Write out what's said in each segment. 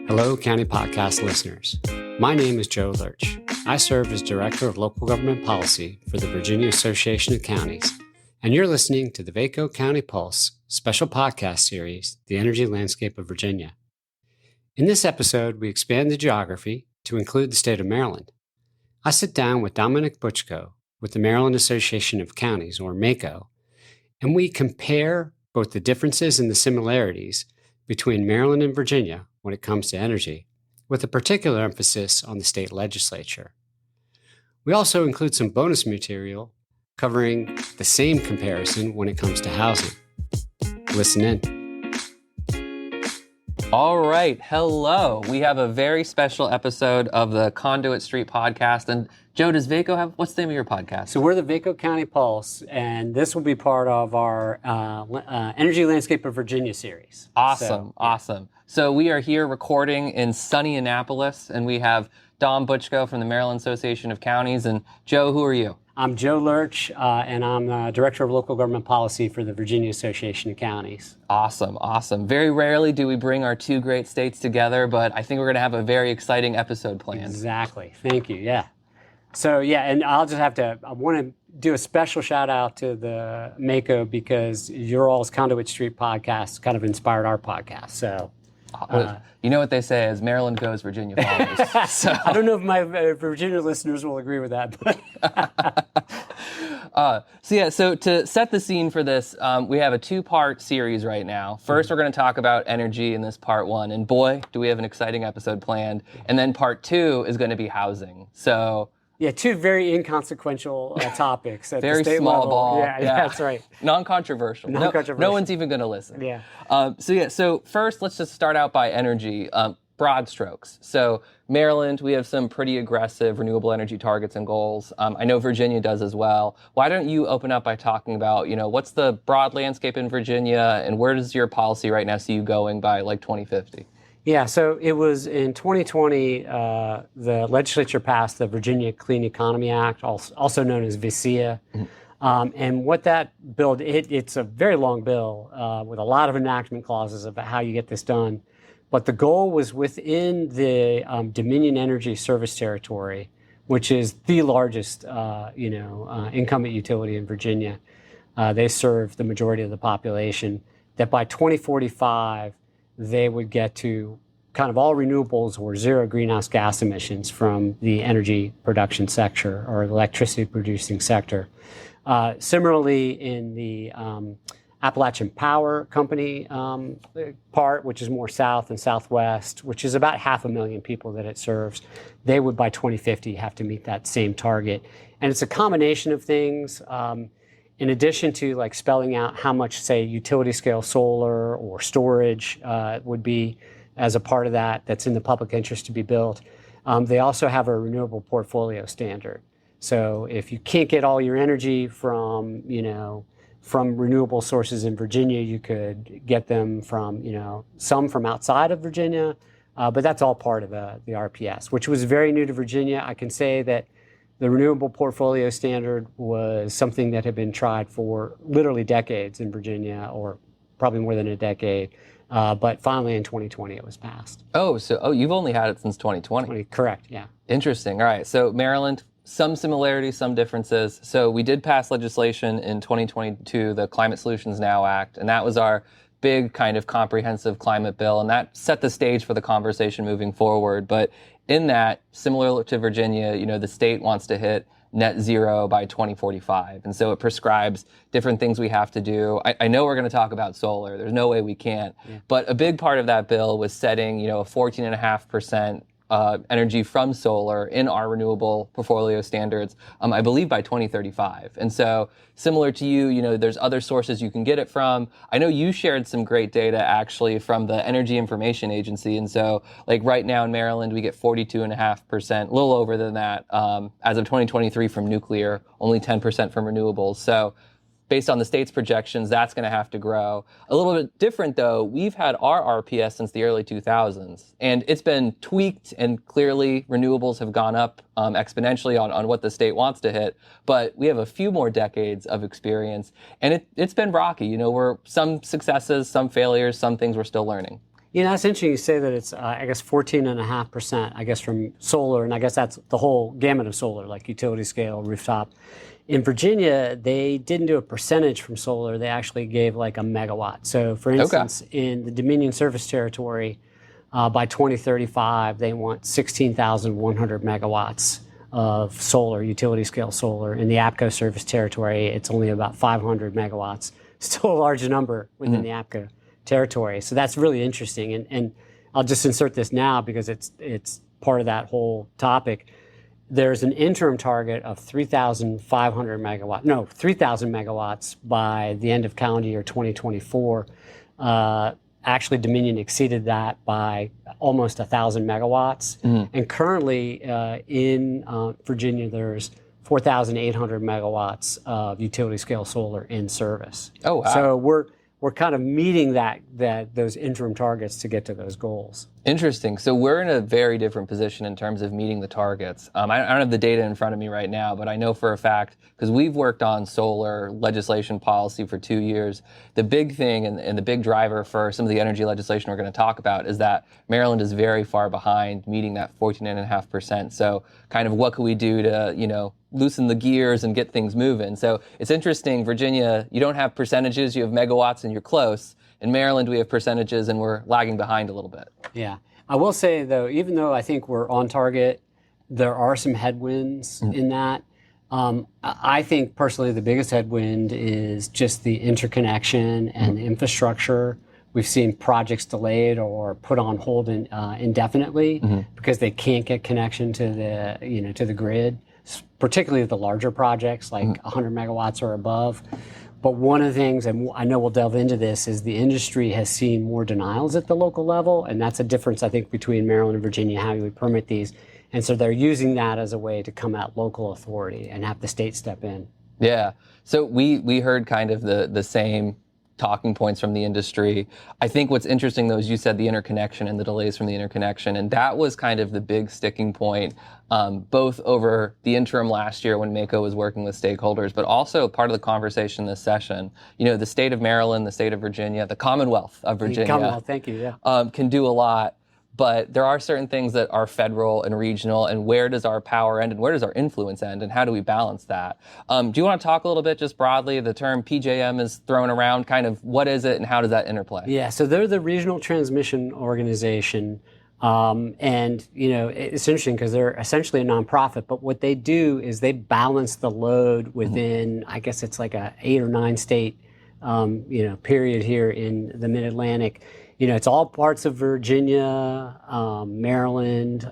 Hello, County Podcast listeners. My name is Joe Lerch. I serve as Director of Local Government Policy for the Virginia Association of Counties, and you're listening to the VACo County Pulse special podcast series, The Energy Landscape of Virginia. In this episode, we expand the geography to include the state of Maryland. I sit down with Dominic Butchko with the Maryland Association of Counties, or MACo, and we compare both the differences and the similarities between Maryland and Virginia when it comes to energy, with a particular emphasis on the state legislature. We also include some bonus material covering the same comparison when it comes to housing. Listen in. All right. Hello. We have a very special episode of the Conduit Street Podcast. And Joe, does VACo have, what's the name of your podcast? So we're the VACo County Pulse, and this will be part of our Energy Landscape of Virginia series. Awesome. So we are here recording in sunny Annapolis, and we have Dom Butchko from the Maryland Association of Counties. And Joe, who are you? I'm Joe Lerch, and I'm Director of Local Government Policy for the Virginia Association of Counties. Awesome. Very rarely do we bring our two great states together, but I think we're going to have a very exciting episode planned. Exactly. Thank you. Yeah. So, and I want to do a special shout out to the MACo because your all's Conduit Street Podcast kind of inspired our podcast. So, you know what they say is Maryland goes, Virginia follows. So I don't know if my Virginia listeners will agree with that. But So to set the scene for this, we have a two-part series right now. First, we're going to talk about energy in this part one, and boy, do we have an exciting episode planned. And then part two is going to be housing. So yeah, two very inconsequential topics at very the state small level. ball. Yeah, that's right. Non-controversial. No one's even going to listen. Yeah. So first, let's just start out by energy. Broad strokes. So Maryland, we have some pretty aggressive renewable energy targets and goals. I know Virginia does as well. Why don't you open up by talking about, what's the broad landscape in Virginia and where does your policy right now see you going by like 2050? Yeah, so it was in 2020, the legislature passed the Virginia Clean Economy Act, also known as VACo. And what that bill, it's a very long bill with a lot of enactment clauses about how you get this done. But the goal was within the Dominion Energy Service Territory, which is the largest, incumbent utility in Virginia. They serve the majority of the population. That by 2045, they would get to kind of all renewables or zero greenhouse gas emissions from the energy production sector or the electricity producing sector. Similarly, in the Appalachian Power Company part, which is more south and southwest, which is about 500,000 people that it serves, they would by 2050 have to meet that same target. And it's a combination of things. In addition to like spelling out how much, say, utility scale solar or storage would be as a part of that's in the public interest to be built, they also have a renewable portfolio standard. So if you can't get all your energy from renewable sources in Virginia, you could get them from, some from outside of Virginia, but that's all part of the RPS, which was very new to Virginia. I can say that the renewable portfolio standard was something that had been tried for literally decades in Virginia, or probably more than a decade. But finally in 2020, it was passed. So you've only had it since 2020? Correct, yeah. Interesting. All right. So Maryland, some similarities, some differences. So we did pass legislation in 2022, the Climate Solutions Now Act, and that was our big kind of comprehensive climate bill, and that set the stage for the conversation moving forward. But in that, similar to Virginia, the state wants to hit net zero by 2045. And so it prescribes different things we have to do. I know we're going to talk about solar. There's no way we can't. Yeah. But a big part of that bill was setting, a 14.5% energy from solar in our renewable portfolio standards, I believe by 2035. And so similar to you, there's other sources you can get it from. I know you shared some great data actually from the Energy Information Agency. And so like right now in Maryland, we get 42.5%, a little over than that, as of 2023 from nuclear, only 10% from renewables. So based on the state's projections, that's going to have to grow. A little bit different, though, we've had our RPS since the early 2000s, and it's been tweaked, and clearly renewables have gone up exponentially on what the state wants to hit, but we have a few more decades of experience, and it's been rocky. We're some successes, some failures, some things we're still learning. That's interesting you say that it's, I guess, 14.5%, I guess, from solar, and I guess that's the whole gamut of solar, like utility scale, rooftop. In Virginia, they didn't do a percentage from solar. They actually gave like a megawatt. So, for instance, in the Dominion service territory, by 2035, they want 16,100 megawatts of solar, utility scale solar. In the APCO service territory, it's only about 500 megawatts. Still a large number within the APCO territory. So that's really interesting. And I'll just insert this now because it's part of that whole topic. There's an interim target of 3,000 megawatts by the end of calendar year 2024. Actually, Dominion exceeded that by almost 1,000 megawatts. And currently in Virginia, there's 4,800 megawatts of utility scale solar in service. Oh, wow. So we're kind of meeting those interim targets to get to those goals. Interesting. So we're in a very different position in terms of meeting the targets. I don't have the data in front of me right now, but I know for a fact, because we've worked on solar legislation policy for 2 years, the big thing and the big driver for some of the energy legislation we're going to talk about is that Maryland is very far behind meeting that 14.5%. So kind of what can we do to, loosen the gears and get things moving? So it's interesting, Virginia, you don't have percentages, you have megawatts and you're close. In Maryland, we have percentages and we're lagging behind a little bit. Yeah. I will say, though, even though I think we're on target, there are some headwinds in that. I think, personally, the biggest headwind is just the interconnection and the infrastructure. We've seen projects delayed or put on hold indefinitely because they can't get connection to the grid, particularly the larger projects like 100 megawatts or above. But one of the things, and I know we'll delve into this, is the industry has seen more denials at the local level, and that's a difference, I think, between Maryland and Virginia, how you permit these. And so they're using that as a way to come at local authority and have the state step in. Yeah. So we heard kind of the same talking points from the industry. I think what's interesting, though, is you said the interconnection and the delays from the interconnection, and that was kind of the big sticking point, both over the interim last year when MACo was working with stakeholders, but also part of the conversation this session. The state of Maryland, the state of Virginia, the Commonwealth of Virginia, Commonwealth, thank you, yeah. Can do a lot. But there are certain things that are federal and regional, and where does our power end and where does our influence end, and how do we balance that? Do you want to talk a little bit just broadly? The term PJM is thrown around, kind of what is it and how does that interplay? Yeah, so they're the regional transmission organization. And, it's interesting because they're essentially a nonprofit, but what they do is they balance the load within, I guess it's like a 8 or 9 state, period here in the Mid-Atlantic. It's all parts of Virginia, Maryland,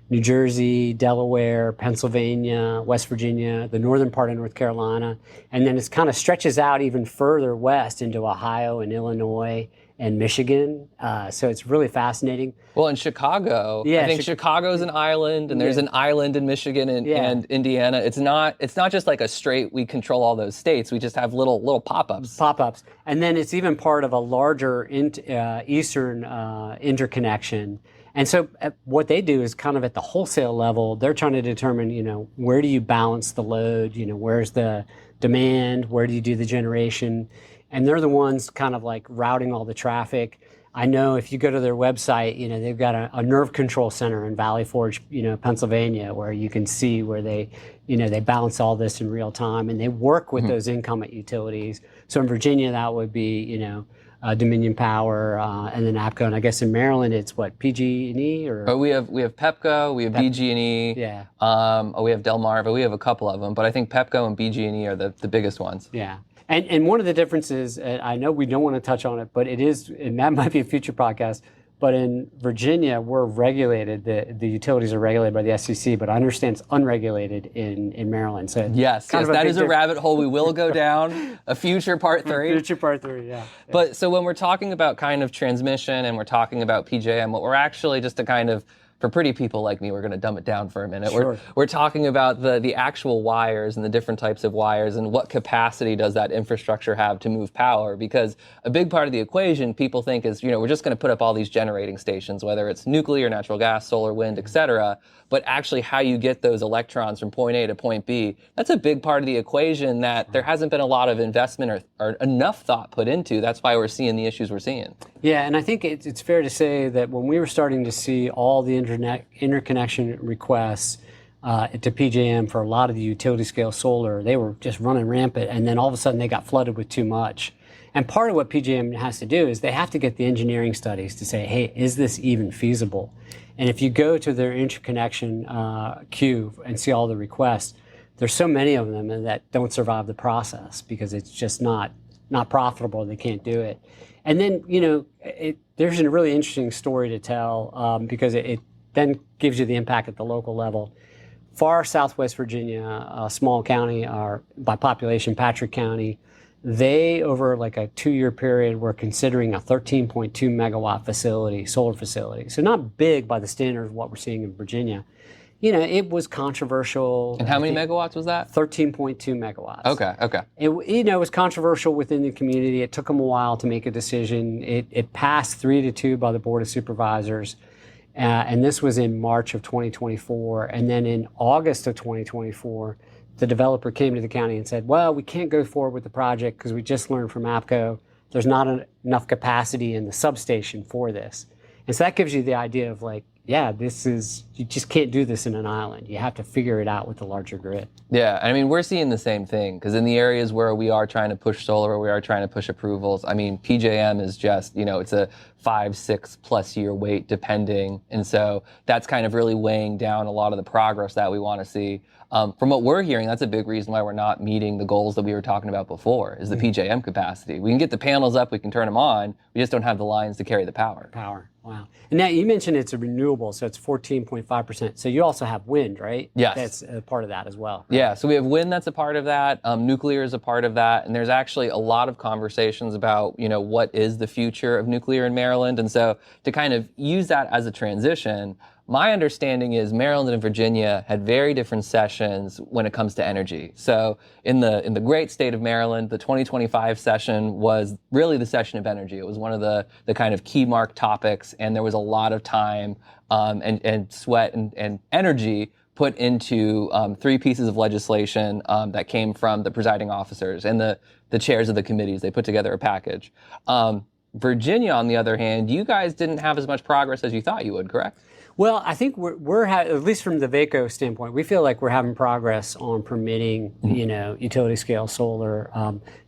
New Jersey, Delaware, Pennsylvania, West Virginia, the northern part of North Carolina, and then it kind of stretches out even further west into Ohio and Illinois and Michigan. So it's really fascinating. Well, in Chicago, I think Chicago's an island, and there's an island in Michigan and Indiana. It's not just like a straight, we control all those states. We just have little pop-ups. Pop-ups. And then it's even part of a larger eastern interconnection. And so what they do is kind of at the wholesale level, they're trying to determine, where do you balance the load? Where's the demand? Where do you do the generation? And they're the ones kind of like routing all the traffic. I know if you go to their website, they've got a nerve control center in Valley Forge, Pennsylvania, where you can see where they balance all this in real time, and they work with those incumbent utilities. So in Virginia, that would be, Dominion Power, and then APCO, and I guess in Maryland, it's what, PG&E or? Oh, we have PEPCO, we have BG&E. Yeah. We have Delmarva, we have a couple of them, but I think PEPCO and BG&E are the biggest ones. Yeah. And one of the differences, I know we don't want to touch on it, but it is, and that might be a future podcast, but in Virginia, we're regulated, the utilities are regulated by the SEC, but I understand it's unregulated in Maryland. So yes, that is a rabbit hole we will go down, a future part 3. Future part 3, yeah. But so when we're talking about kind of transmission and we're talking about PJM, what we're actually, just to kind of for pretty people like me, we're going to dumb it down for a minute. Sure. We're talking about the actual wires and the different types of wires and what capacity does that infrastructure have to move power, because a big part of the equation people think is, we're just going to put up all these generating stations, whether it's nuclear, natural gas, solar, wind, et cetera. But actually how you get those electrons from point A to point B, that's a big part of the equation that there hasn't been a lot of investment or enough thought put into. That's why we're seeing the issues we're seeing. Yeah, and I think it's fair to say that when we were starting to see all the interconnection requests to PJM for a lot of the utility scale solar, they were just running rampant, and then all of a sudden they got flooded with too much. And part of what PJM has to do is they have to get the engineering studies to say, hey, is this even feasible? And if you go to their interconnection queue and see all the requests, there's so many of them that don't survive the process because it's just not profitable. They can't do it. And then, there's a really interesting story to tell because it then gives you the impact at the local level. Far Southwest Virginia, a small county, or by population, Patrick County, they, over like a 2-year period, were considering a 13.2 megawatt facility, solar facility. So not big by the standard of what we're seeing in Virginia. It was controversial. And how many megawatts was that? 13.2 megawatts. Okay. It was controversial within the community. It took them a while to make a decision. It passed 3-2 by the Board of Supervisors. And this was in March of 2024. And then in August of 2024, the developer came to the county and said, well, we can't go forward with the project because we just learned from MACo there's not enough capacity in the substation for this. And so that gives you the idea of you just can't do this in an island. You have to figure it out with the larger grid. Yeah, I mean, we're seeing the same thing because in the areas where we are trying to push solar, where we are trying to push approvals, I mean, PJM is just, it's a 5-6+ year wait depending. And so that's kind of really weighing down a lot of the progress that we want to see. From what we're hearing, that's a big reason why we're not meeting the goals that we were talking about before, is the PJM capacity. We can get the panels up, we can turn them on, we just don't have the lines to carry the power. Wow. And now you mentioned it's a renewable, so it's 14.5%. So you also have wind, right? Yes. That's a part of that as well. Right? Yeah, so we have wind that's a part of that, nuclear is a part of that, and there's actually a lot of conversations about, what is the future of nuclear in Maryland, and so to kind of use that as a transition, my understanding is Maryland and Virginia had very different sessions when it comes to energy. So in the great state of Maryland, the 2025 session was really the session of energy. It was one of the kind of key mark topics, and there was a lot of time and sweat and energy put into 3 pieces of legislation that came from the presiding officers and the chairs of the committees. They put together a package. Virginia, on the other hand, you guys didn't have as much progress as you thought you would, correct? Well, I think we're at least from the VACo standpoint, we feel like we're having progress on permitting, utility scale solar.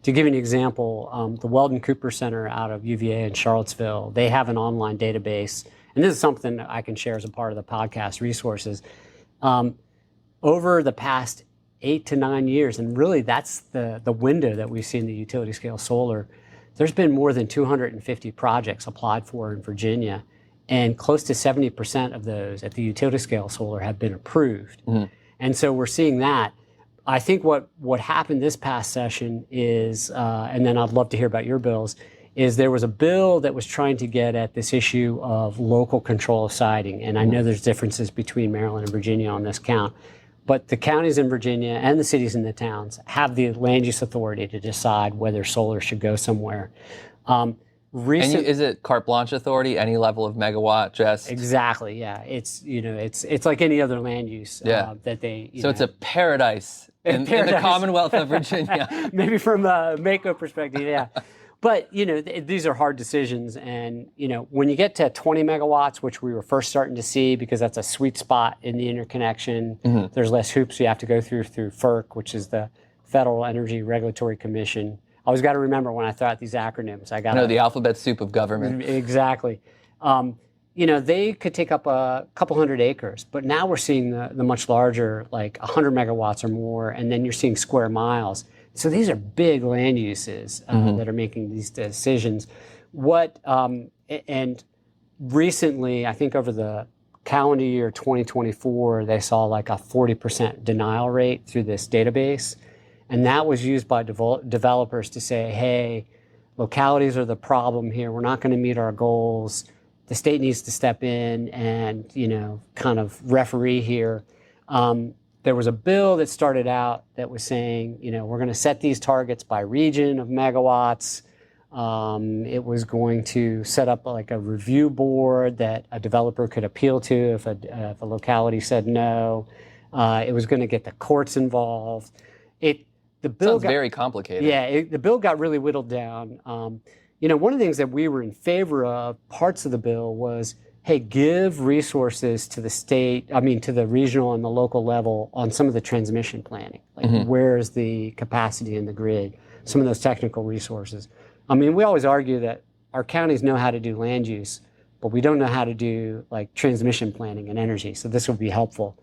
To give you an example, the Weldon Cooper Center out of UVA in Charlottesville, they have an online database, and this is something that I can share as a part of the podcast resources. Over the past 8 to 9 years, and really that's the window that we've seen the utility scale solar, there's been more than 250 projects applied for in Virginia. And close to 70% of those at the utility scale solar have been approved. Mm-hmm. And so we're seeing that. I think what happened this past session is, and then I'd love to hear about your bills, is there was a bill that was trying to get at this issue of local control of siting. And I know there's differences between Maryland and Virginia on this count. But the counties in Virginia and the cities and the towns have the land use authority to decide whether solar should go somewhere. Is it carte blanche authority, any level of megawatt, just? Exactly, yeah. It's like any other land use that they. So it's a paradise in the Commonwealth of Virginia. Maybe from a MACo perspective, yeah. But these are hard decisions, and when you get to 20 megawatts, which we were first starting to see because that's a sweet spot in the interconnection. Mm-hmm. There's less hoops you have to go through FERC, which is the Federal Energy Regulatory Commission. I always got to remember when I throw out these acronyms. I know the alphabet soup of government. Exactly. They could take up a couple hundred acres, but now we're seeing the much larger, like 100 megawatts or more, and then you're seeing square miles. So these are big land uses that are making these decisions. And recently, I think over the calendar year 2024, they saw like a 40% denial rate through this database. And that was used by developers to say, hey, localities are the problem here. We're not going to meet our goals. the state needs to step in and, kind of referee here. There was a bill that started out that was saying, we're going to set these targets by region of megawatts. It was going to set up like a review board that a developer could appeal to if a locality said no. It was going to get the courts involved. The bill sounds very complicated. Yeah, the bill got really whittled down. One of the things that we were in favor of, parts of the bill was, hey, give resources to the to the regional and the local level on some of the transmission planning. Like where's the capacity in the grid? Some of those technical resources. We always argue that our counties know how to do land use, but we don't know how to do like transmission planning and energy. So this would be helpful.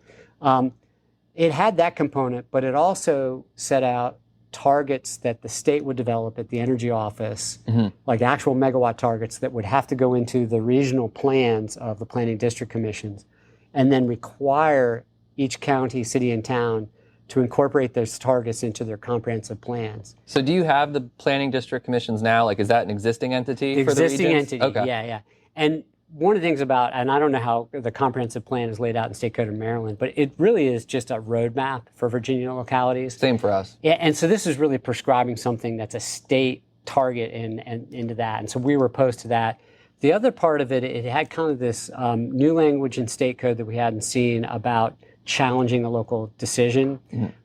It had that component, but it also set out targets that the state would develop at the energy office, like actual megawatt targets that would have to go into the regional plans of the planning district commissions, and then require each county, city, and town to incorporate those targets into their comprehensive plans. So do you have the planning district commissions now? Like, is that an existing entity for the regions? Existing entity, okay. Yeah. And one of the things about, and I don't know how the comprehensive plan is laid out in State Code of Maryland, but it really is just a roadmap for Virginia localities. Same for us. Yeah, and so this is really prescribing something that's a state target and into that. And so we were opposed to that. The other part of it, it had kind of this new language in State Code that we hadn't seen about challenging a local decision.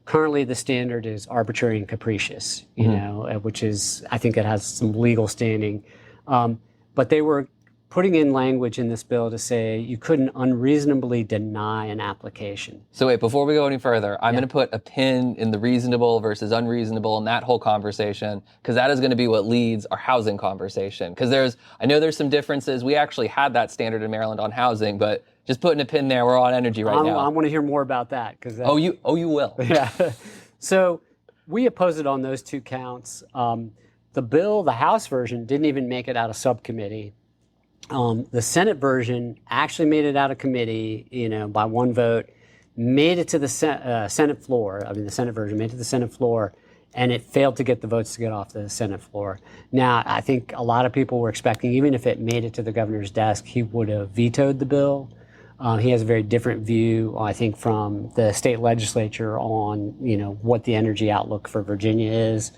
Currently, the standard is arbitrary and capricious, which is, I think it has some legal standing. But they were putting in language in this bill to say you couldn't unreasonably deny an application. So wait, before we go any further, I'm going to put a pin in the reasonable versus unreasonable in that whole conversation, because that is going to be what leads our housing conversation. Because I know there's some differences. We actually had that standard in Maryland on housing, but just putting a pin there, we're on energy now. I want to hear more about that. Oh, you will. Yeah. So we oppose it on those two counts. The bill, the House version, didn't even make it out of subcommittee. The Senate version actually made it out of committee, by one vote, made it to the Senate floor. The Senate version made it to the Senate floor, and it failed to get the votes to get off the Senate floor. Now, I think a lot of people were expecting, even if it made it to the governor's desk, he would have vetoed the bill. He has a very different view, I think, from the state legislature on, what the energy outlook for Virginia is.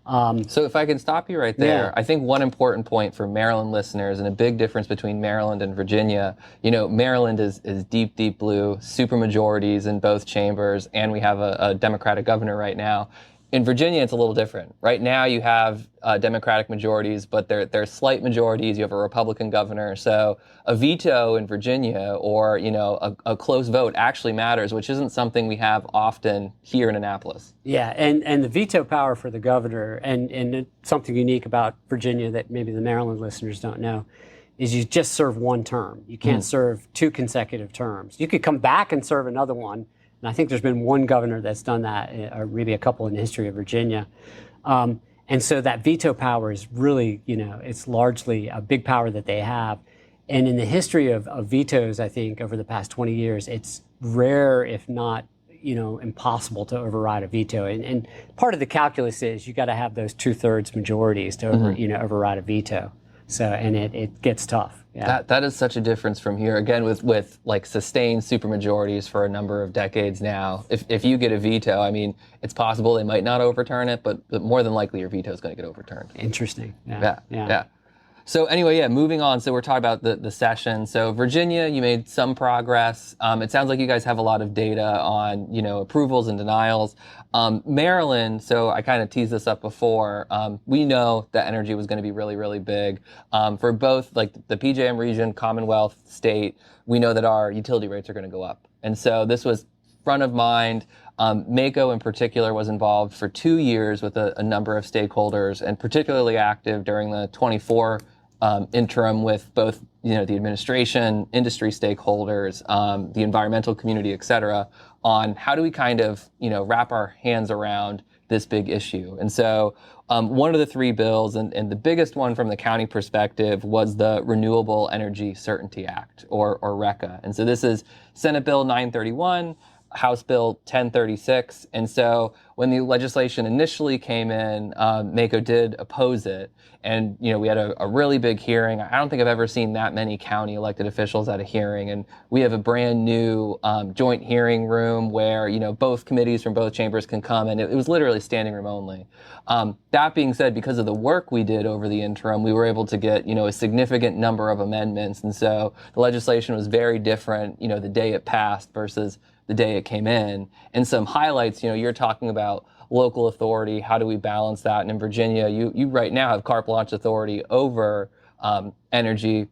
So if I can stop you right there, I think one important point for Maryland listeners, and a big difference between Maryland and Virginia, Maryland is deep, deep blue, super majorities in both chambers, and we have a Democratic governor right now. In Virginia, it's a little different. Right now, you have Democratic majorities, but they're slight majorities. You have a Republican governor. So a veto in Virginia or, a close vote actually matters, which isn't something we have often here in Annapolis. Yeah, and the veto power for the governor, and something unique about Virginia that maybe the Maryland listeners don't know, is you just serve one term. You can't serve two consecutive terms. You could come back and serve another one. And I think there's been one governor that's done that, or maybe a couple in the history of Virginia. And so that veto power is really, it's largely a big power that they have. And in the history of vetoes, I think over the past 20 years, it's rare, if not, impossible to override a veto. And part of the calculus is you got to have those 2/3 majorities to override a veto. So, and it gets tough. Yeah. That is such a difference from here. Again, with like sustained supermajorities for a number of decades now. If you get a veto, it's possible they might not overturn it, but more than likely your veto is going to get overturned. Interesting. Yeah. So anyway, moving on. So we're talking about the session. So Virginia, you made some progress. It sounds like you guys have a lot of data on, approvals and denials. Maryland, so I kind of teased this up before. We know that energy was going to be really, really big. For both like the PJM region, Commonwealth, state, we know that our utility rates are going to go up. And so this was front of mind. MACo in particular was involved for 2 years with a number of stakeholders, and particularly active during the 24 interim with both, the administration, industry stakeholders, the environmental community, et cetera, on how do we kind of, wrap our hands around this big issue. And so one of the three bills, and the biggest one from the county perspective, was the Renewable Energy Certainty Act, or RECA. And so this is Senate Bill 931. House Bill 1036. And so when the legislation initially came in, MACo did oppose it. And, we had a really big hearing. I don't think I've ever seen that many county elected officials at a hearing. And we have a brand new joint hearing room where, both committees from both chambers can come. And it was literally standing room only. That being said, because of the work we did over the interim, we were able to get, a significant number of amendments. And so the legislation was very different, the day it passed versus the day it came in. And some highlights, you're talking about local authority. How do we balance that? And in Virginia, you right now have carte blanche authority over energy.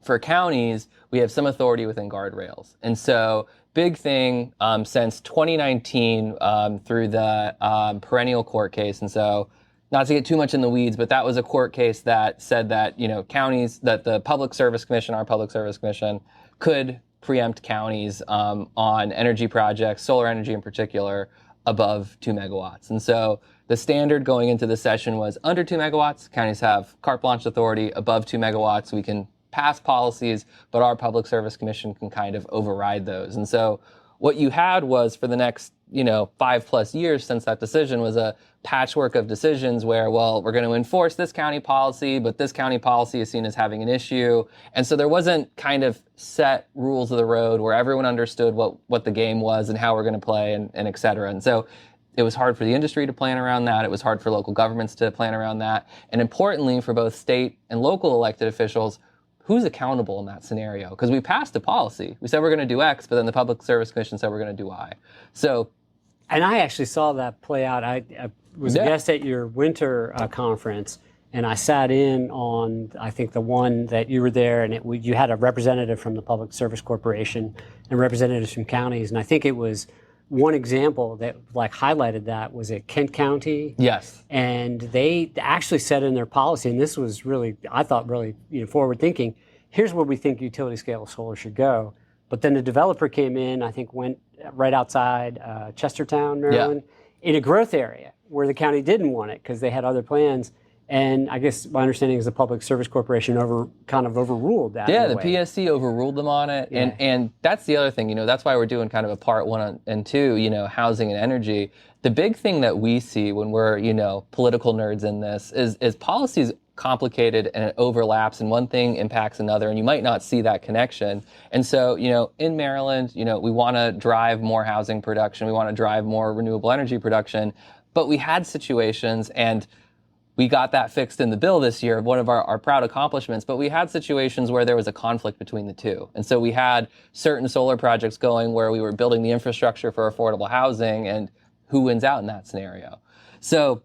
For counties, we have some authority within guardrails. And so big thing since 2019 through the perennial court case. And so not to get too much in the weeds, but that was a court case that said that, counties, that the Public Service Commission, our Public Service Commission, could preempt counties on energy projects, solar energy in particular, above 2 megawatts. And so the standard going into the session was under 2 megawatts, counties have carte blanche authority. Above 2 megawatts, we can pass policies, but our Public Service Commission can kind of override those. And so what you had was, for the next 5+ years since that decision, was a patchwork of decisions where, well, we're going to enforce this county policy, but this county policy is seen as having an issue. And so there wasn't kind of set rules of the road where everyone understood what the game was and how we're going to play and et cetera. And so it was hard for the industry to plan around that. It was hard for local governments to plan around that. And importantly, for both state and local elected officials, who's accountable in that scenario? Because we passed a policy. We said we're going to do X, but then the Public Service Commission said we're going to do Y. And I actually saw that play out. I was a guest at your winter conference, and I sat in on, I think, the one that you were there, and you had a representative from the Public Service Corporation and representatives from counties. And I think it was one example that highlighted that was at Kent County. Yes. And they actually said in their policy, and this was really, I thought, really forward thinking, here's where we think utility scale solar should go. But then the developer came in, I think went right outside Chestertown, Maryland, in a growth area where the county didn't want it because they had other plans. And I guess my understanding is the Public Service Corporation overruled that. Yeah, the PSC overruled them on it. Yeah. And that's the other thing, that's why we're doing kind of a part 1 and 2, housing and energy. The big thing that we see when we're, political nerds in this is policy's complicated and it overlaps, and one thing impacts another, and you might not see that connection. And so, in Maryland, we want to drive more housing production. We want to drive more renewable energy production. But we had situations, and we got that fixed in the bill this year, one of our proud accomplishments, but we had situations where there was a conflict between the two. And so we had certain solar projects going where we were building the infrastructure for affordable housing, and who wins out in that scenario? So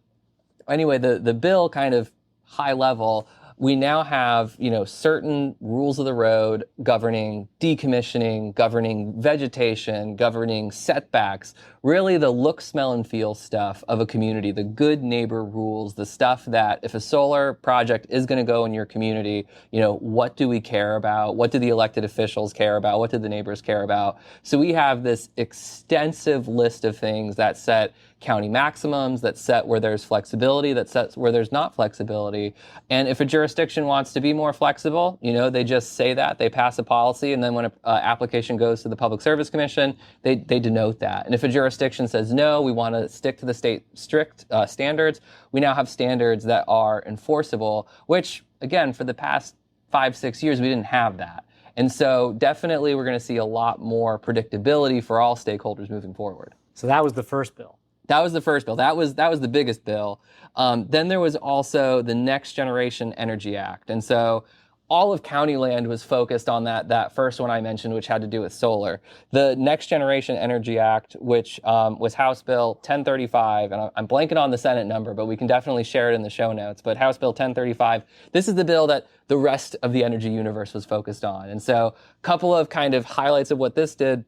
anyway, the bill kind of high level, we now have, certain rules of the road governing decommissioning, governing vegetation, governing setbacks, really the look, smell, and feel stuff of a community, the good neighbor rules, the stuff that if a solar project is going to go in your community, what do we care about? What do the elected officials care about? What do the neighbors care about? So we have this extensive list of things that set county maximums, that set where there's flexibility, that sets where there's not flexibility. And if a jurisdiction wants to be more flexible, they just say that, they pass a policy, and then when an application goes to the Public Service Commission, they denote that. And if a jurisdiction says, no, we want to stick to the state strict standards, we now have standards that are enforceable, which, again, for the past 5-6 years, we didn't have that. And so definitely we're going to see a lot more predictability for all stakeholders moving forward. So that was the first bill. That was the first bill. That was the biggest bill. Then there was also the Next Generation Energy Act. And so all of county land was focused on that first one I mentioned, which had to do with solar. The Next Generation Energy Act, which was House Bill 1035, and I'm blanking on the Senate number, but we can definitely share it in the show notes. But House Bill 1035, this is the bill that the rest of the energy universe was focused on. And so a couple of kind of highlights of what this did.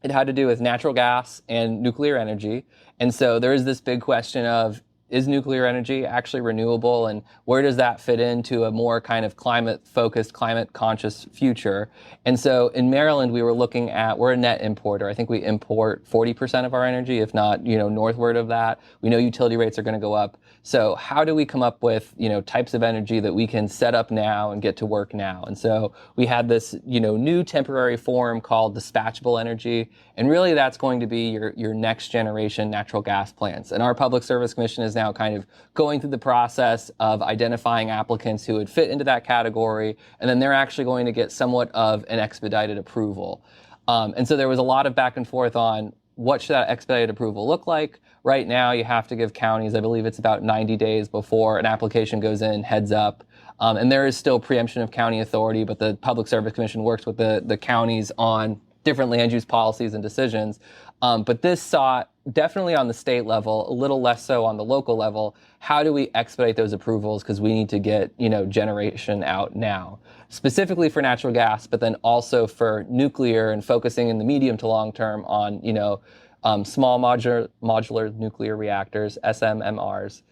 It had to do with natural gas and nuclear energy. And so there is this big question of, is nuclear energy actually renewable, and where does that fit into a more kind of climate-focused, climate-conscious future? And so in Maryland, we were looking at, we're a net importer. I think we import 40% of our energy, if not, northward of that. We know utility rates are going to go up. So how do we come up with, types of energy that we can set up now and get to work now? And so we had this, new temporary form called dispatchable energy. And really that's going to be your next generation natural gas plants. And our Public Service Commission is now kind of going through the process of identifying applicants who would fit into that category. And then they're actually going to get somewhat of an expedited approval. And so there was a lot of back and forth on what should that expedited approval look like. Right now, you have to give counties, I believe it's about 90 days before an application goes in, heads up. And there is still preemption of county authority, but the Public Service Commission works with the counties on different land use policies and decisions. But this sought, definitely on the state level, a little less so on the local level, how do we expedite those approvals? Because we need to get, generation out now. Specifically for natural gas, but then also for nuclear and focusing in the medium to long term on, small modular nuclear reactors, SMMRs.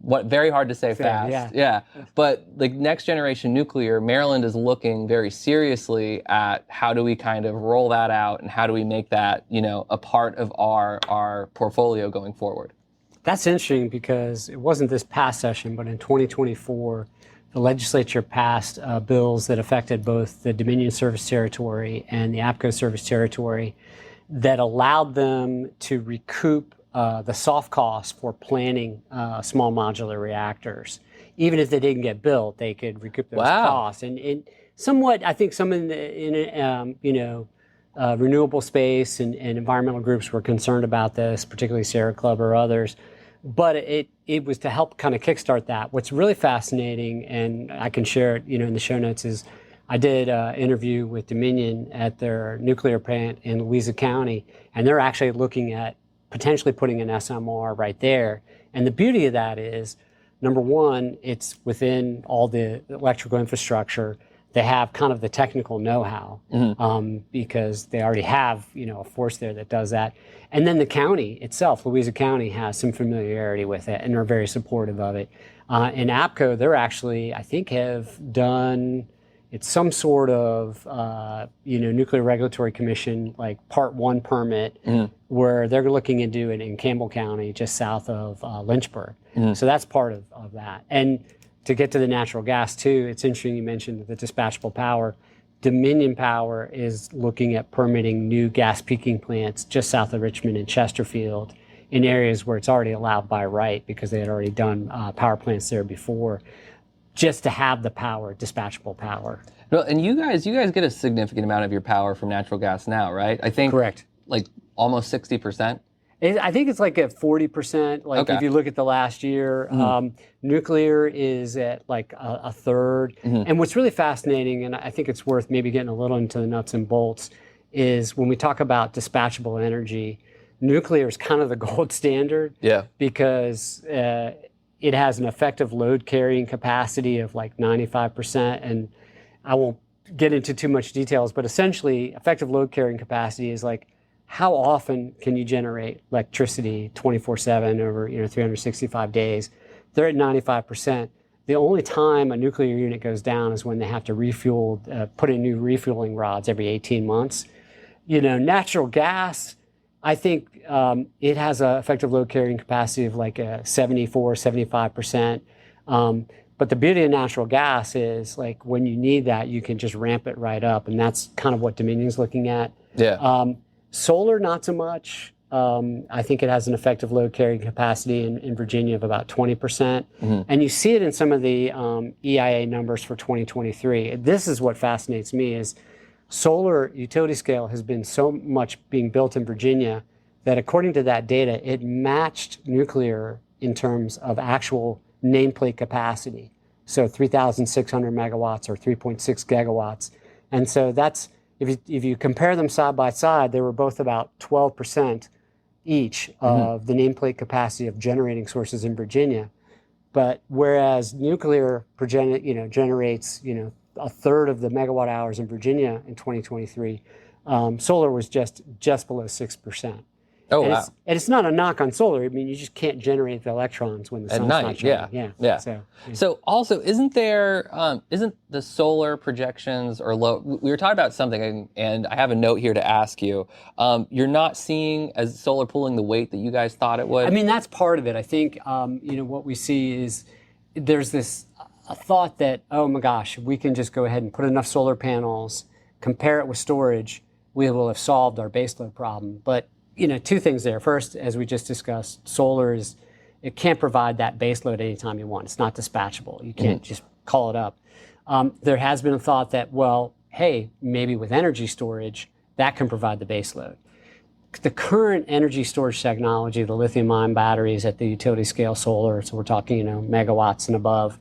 Very hard to say fast. Yeah. But like next generation nuclear, Maryland is looking very seriously at how do we kind of roll that out and how do we make that, a part of our portfolio going forward. That's interesting because it wasn't this past session, but in 2024, the legislature passed bills that affected both the Dominion service territory and the APCO service territory that allowed them to recoup the soft costs for planning small modular reactors. Even if they didn't get built, they could recoup those costs. And somewhat, I think some in the renewable space and environmental groups were concerned about this, particularly Sierra Club or others. But it was to help kind of kickstart that. What's really fascinating, and I can share it, in the show notes, is I did an interview with Dominion at their nuclear plant in Louisa County, and they're actually looking at potentially putting an SMR right there. And the beauty of that is, number one, it's within all the electrical infrastructure. They have kind of the technical know-how because they already have, a force there that does that. And then the county itself, Louisa County, has some familiarity with it and are very supportive of it. In APCO, they're actually, I think, have done, it's some sort of, Nuclear Regulatory Commission, like Part 1 permit, where they're looking into it in Campbell County, just south of Lynchburg. So that's part of that. And to get to the natural gas too, it's interesting you mentioned the dispatchable power. Dominion Power is looking at permitting new gas peaking plants just south of Richmond and Chesterfield in areas where it's already allowed by right because they had already done power plants there before, just to have the power, dispatchable power. Well, and you guys get a significant amount of your power from natural gas now, right? I think correct. Like almost 60%. I think it's like at 40%. Like if you look at the last year, nuclear is at like a third. And what's really fascinating, and I think it's worth maybe getting a little into the nuts and bolts, is when we talk about dispatchable energy, nuclear is kind of the gold standard. Yeah. Because it has an effective load carrying capacity of like 95%. And I won't get into too much details, but essentially effective load carrying capacity is like, how often can you generate electricity 24/7 over 365 days? They're at 95%. The only time a nuclear unit goes down is when they have to refuel, put in new refueling rods every 18 months. Natural gas, I think it has an effective load carrying capacity of like 74-75%. But the beauty of natural gas is like when you need that, you can just ramp it right up, and that's kind of what Dominion's looking at. Yeah. Solar, not so much. I think it has an effective load carrying capacity in Virginia of about 20%. And you see it in some of the EIA numbers for 2023. This is what fascinates me is solar utility scale has been so much being built in Virginia that according to that data, it matched nuclear in terms of actual nameplate capacity. So 3,600 megawatts or 3.6 gigawatts. And so that's, if you compare them side by side, they were both about 12% each of the nameplate capacity of generating sources in Virginia. But whereas nuclear generates a third of the megawatt hours in Virginia in 2023, solar was just below 6%. Oh, and wow. It's not a knock on solar. I mean, you just can't generate the electrons when the sun's night, not shining. yeah. So Also, isn't the solar projections or low? We were talking about something, and I have a note here to ask you. You're not seeing as solar pulling the weight that you guys thought it would. I mean, that's part of it. I think what we see is there's this a thought that, oh my gosh, we can just go ahead and put enough solar panels, compare it with storage, we will have solved our baseload problem. But two things there. First, as we just discussed, it can't provide that baseload anytime you want. It's not dispatchable. You can't just call it up. There has been a thought that, well, hey, maybe with energy storage, that can provide the baseload. The current energy storage technology, the lithium-ion batteries at the utility scale solar, so we're talking, megawatts and above,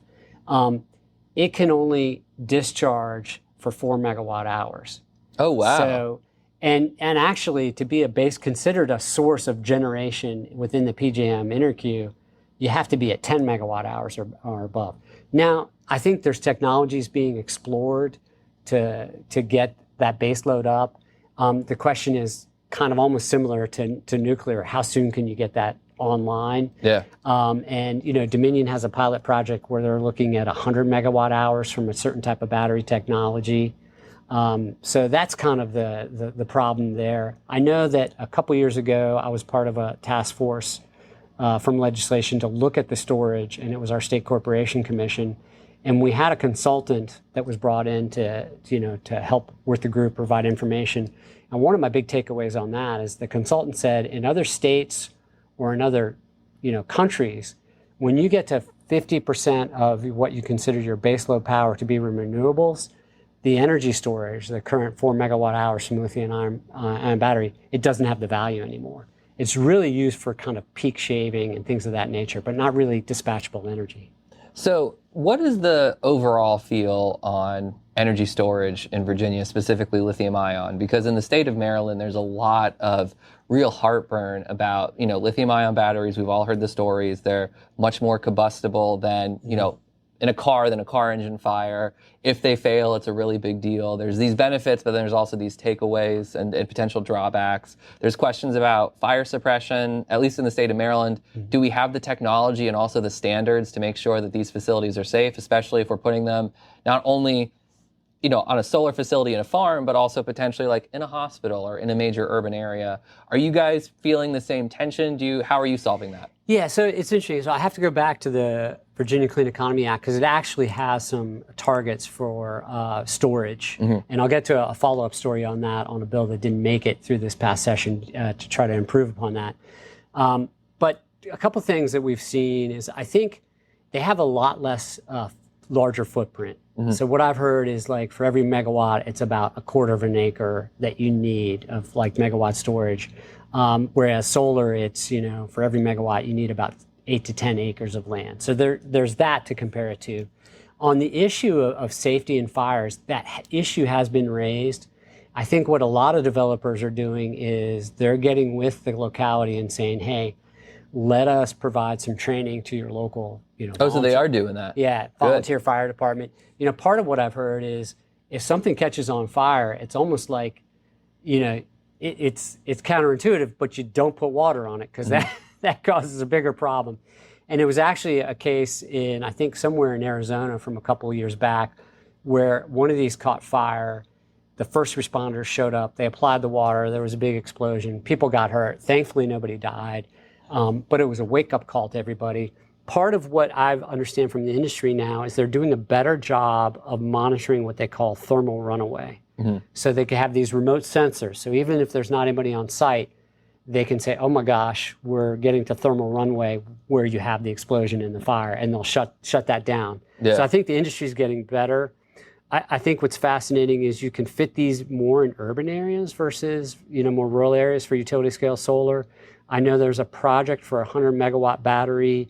it can only discharge for 4 megawatt hours. Oh, wow. So, and actually, to be considered a source of generation within the PJM interqueue, you have to be at 10 megawatt hours or above. Now, I think there's technologies being explored to get that base load up. The question is kind of almost similar to nuclear. How soon can you get that online? Yeah. And Dominion has a pilot project where they're looking at 100 megawatt hours from a certain type of battery technology. So that's kind of the problem there. I know that a couple years ago, I was part of a task force from legislation to look at the storage, and it was our State Corporation Commission. And we had a consultant that was brought in to help with the group, provide information. And one of my big takeaways on that is the consultant said in other states or in other countries, when you get to 50% of what you consider your baseload power to be renewables, the energy storage, the current 4 megawatt hours from lithium-ion battery, it doesn't have the value anymore. It's really used for kind of peak shaving and things of that nature, but not really dispatchable energy. So what is the overall feel on energy storage in Virginia, specifically lithium-ion? Because in the state of Maryland, there's a lot of real heartburn about, lithium-ion batteries. We've all heard the stories. They're much more combustible than, in a car than a car engine fire. If they fail, it's a really big deal. There's these benefits, but then there's also these takeaways and potential drawbacks. There's questions about fire suppression, at least in the state of Maryland. Do we have the technology and also the standards to make sure that these facilities are safe, especially if we're putting them not only on a solar facility in a farm, but also potentially like in a hospital or in a major urban area? Are you guys feeling the same tension? How are you solving that? Yeah, so it's interesting. So I have to go back to the Virginia Clean Economy Act because it actually has some targets for storage. And I'll get to a follow-up story on that on a bill that didn't make it through this past session to try to improve upon that. But a couple things that we've seen is I think they have a lot less larger footprint. So what I've heard is like for every megawatt, it's about a quarter of an acre that you need of like megawatt storage. Whereas solar, it's, for every megawatt, you need about 8 to 10 acres of land. So there's that to compare it to. On the issue of safety and fires, that issue has been raised. I think what a lot of developers are doing is they're getting with the locality and saying, hey, let us provide some training to your local, so they are doing that. Yeah, volunteer fire department. Part of what I've heard is if something catches on fire, it's almost like, it's counterintuitive, but you don't put water on it because that causes a bigger problem. And it was actually a case in, I think, somewhere in Arizona from a couple of years back where one of these caught fire. The first responders showed up. They applied the water. There was a big explosion. People got hurt. Thankfully, nobody died. But it was a wake-up call to everybody. Part of what I understand from the industry now is they're doing a better job of monitoring what they call thermal runaway. So they can have these remote sensors. So even if there's not anybody on site, they can say, oh my gosh, we're getting to thermal runaway where you have the explosion in the fire, and they'll shut that down. Yeah. So I think the industry is getting better. I think what's fascinating is you can fit these more in urban areas versus more rural areas for utility scale solar. I know there's a project for a 100 megawatt battery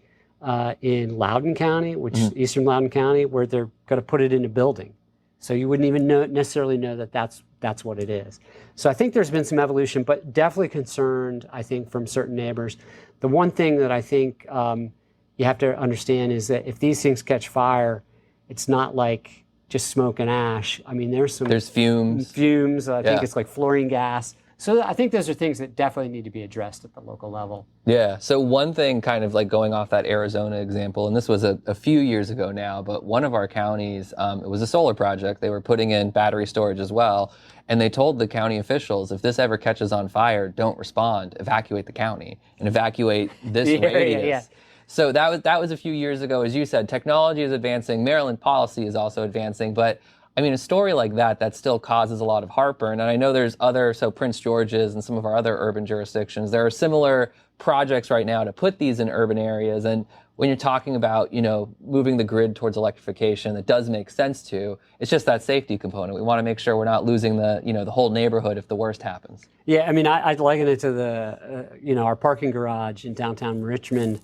in Loudoun County, which is eastern Loudoun County, where they're going to put it in a building. So you wouldn't even necessarily know that that's what it is. So I think there's been some evolution, but definitely concerned, I think, from certain neighbors. The one thing that I think you have to understand is that if these things catch fire, it's not like just smoke and ash. I mean, there's fumes. I think it's like fluorine gas. So I think those are things that definitely need to be addressed at the local level. Yeah. So one thing, kind of like going off that Arizona example, and this was a few years ago now, but one of our counties, it was a solar project. They were putting in battery storage as well. And they told the county officials, if this ever catches on fire, don't respond, evacuate the county and evacuate this radius. Yeah. So that was a few years ago. As you said, technology is advancing. Maryland policy is also advancing. But I mean, a story like that still causes a lot of heartburn. And I know there's so Prince George's and some of our other urban jurisdictions, there are similar projects right now to put these in urban areas. And when you're talking about, moving the grid towards electrification, that does make sense too. It's just that safety component. We want to make sure we're not losing the whole neighborhood if the worst happens. Yeah, I mean, I'd liken it to the, our parking garage in downtown Richmond.